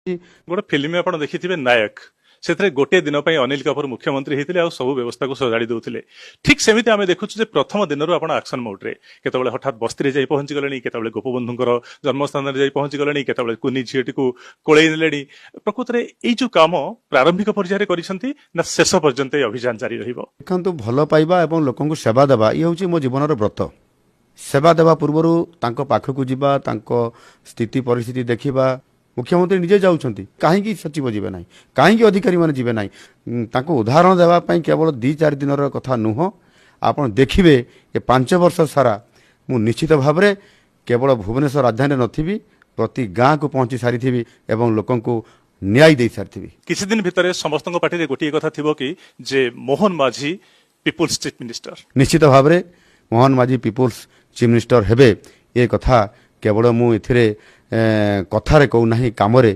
गोटे फिल्म आप देखिथिबे नायक से गोटे दिन अनिल कपूर मुख्यमंत्री होते सब व्यवस्था को सजाड़ी दौले ठीक सेमती आम देखु प्रथम दिन आप आक्शन मोड्रे केतबेले हठात बस्ती जाई पहुंची गले केतबेले गोपबंधुंकर जन्मस्थान जाई पहुंची गले केतबेले कुनी झीटी को कोड़े ने प्रकृत में यही जो काम प्रारंभिक पर्यायर करिसेंती ना शेष पर्यंत अभियान जारी रहिबो। देखो भल पाइबा एवं लोक सेवा देवा ये हूँ मो जीवन व्रत। सेवा देवा पूर्व पाखक जावा स्थिति परिस्थिति देखा मुख्यमंत्री निजे जाउछंती कहीं सचिव जीवे ना कहीं अधिकारी मैंने जीवे ना उदाहरण देवाई केवल 2-4 दिन कथा नुह आप देखिए ये 5 वर्ष सारा मु निश्चित भाव में केवल भुवनेश्वर राजधानी नथी प्रति गाँ को पहुंची सारी थी एवं लोक न्याय दे सारी। किसी दिन भितर समस्त पार्टी गोटे कथा थी कि जे मोहन माझी पीपुल्स चीफ मिनिस्टर निश्चित भाव में मोहन माझी पीपुल्स चीफ मिनिस्टर हेबे ये कथा केवल मु एथिरे कथारे कहू नाही कामरे